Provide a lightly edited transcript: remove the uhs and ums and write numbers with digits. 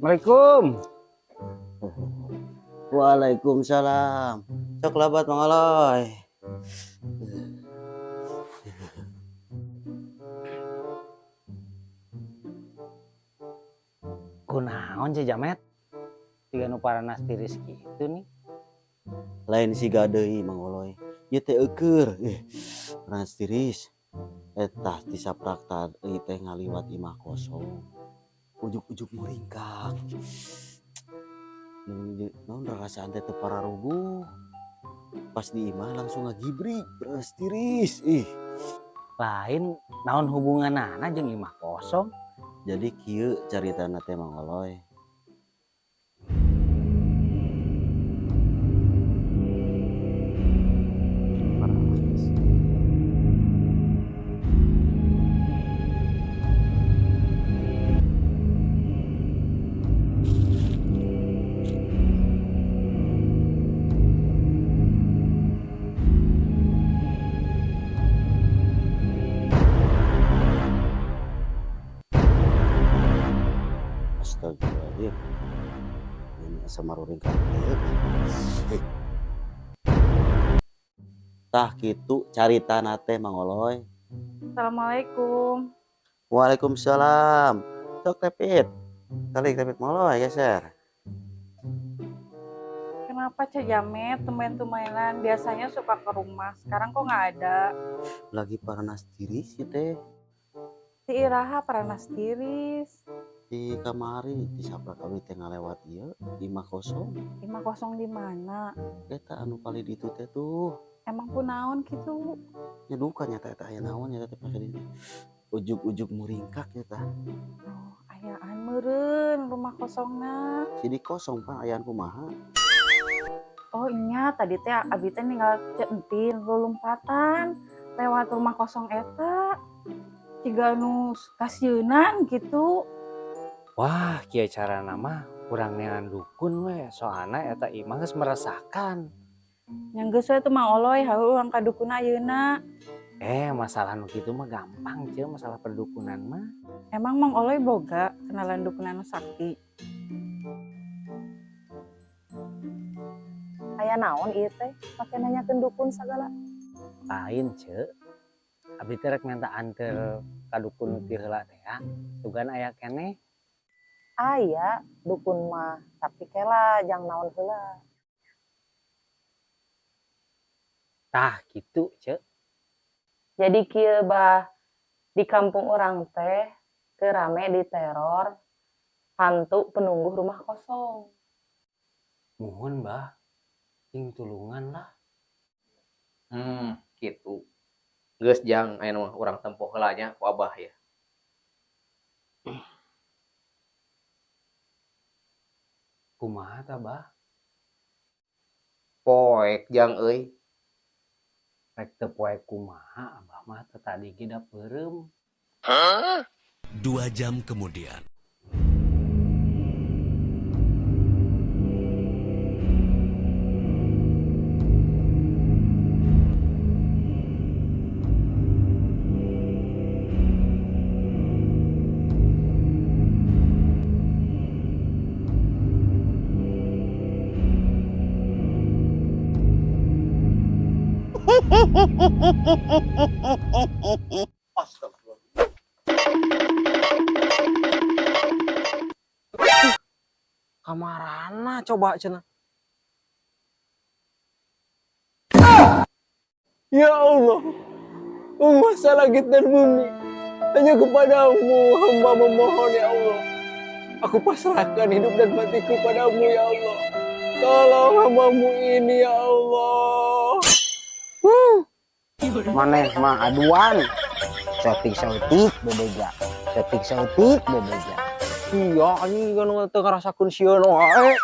Assalamualaikum. Waalaikumsalam. Sok labat Mang Oloy. Kunaon si Jamet? Tiga nu paranas tiris gitu nih. Lain si gadeui Mang Oloy. Ieu teh eukeur. Panas tiris. Etah tisaprak tadi teh ngaliwat imah kosong. Ujuk-ujuk muringkak. Naon rasaan teh teu pararuguh. Pas di imah langsung ngagibrik, panas tiris. Lain naon hubunganana jeung imah kosong. Jadi kieu caritana teh Mang Oloy. Astagfirullahaladzim. Ini asa maruringkak ieu. Tah kitu caritana teh Mang Oloy. Assalamualaikum. Waalaikumsalam. Sok tepit. Kali tepit Mang Oloy geser. Kenapa Cak Jamet tumben-tumbenan biasanya suka ke rumah, sekarang kok nggak ada? Lagi panas tiris sih teh. Si Iraha paranas tiris. Di kamari disaprak abdi teh ngalewat ieu imah kosong. Imah kosong di mana? Eta anu paling ditu teh tuh. Emang kunaon gitu? Nyeduka nyata eta aya naon nyata teh pas di ujug-ujug muringkak eta. Oh, ayaan meureun rumah kosongna. Sidi kosong Pak ayaan kumaha. Oh iya, tadi teh abdi teh ninggal centin lompatan lewat rumah kosong eta. Ciga nu stasiunan gitu. Wah, kieu carana mah urang neangan dukun we, soalna eta imah geus meresahkan. Yang geus we teh Mang Oloy hayu urang ka dukun ayeuna. Masalah nu kitu mah gampang ce, masalah perdukunan mah. Emang Mang Oloy boga kenalan dukun anu sakti? Aya naon ieu teh? Pake nanyakeun dukun sagala. Lain ce. Abdi teh rek minta anter ka dukun nu ti heula teh ya. Sugan aya keneh. Aya dukun mah, tapi kela jang naon heula. Tah kitu ce. Jadi kieu bah di kampung orang teh teu rame diteror hantu penunggu rumah kosong. Muhun bah. Ting tulungan lah. Gitu. Geus jang aya mah urang tempoh heula nya ku Abah ya. Kumaha tah bah? Poek jang euy. Rek teu poe kumaha abah mah teh tadi ge da peureum. 2 jam kemudian. Kamarana coba cenah. Ya Allah, menguasa langit dan bumi, hanya kepadamu hamba memohon ya Allah. Aku pasrahkan hidup dan matiku padamu ya Allah. Tolong hambamu ini ya Allah. Maneh mah aduan. Sautik bebeja. Sautik bebeja. Iya, anjing kan teu ngarasakeun sieun wae.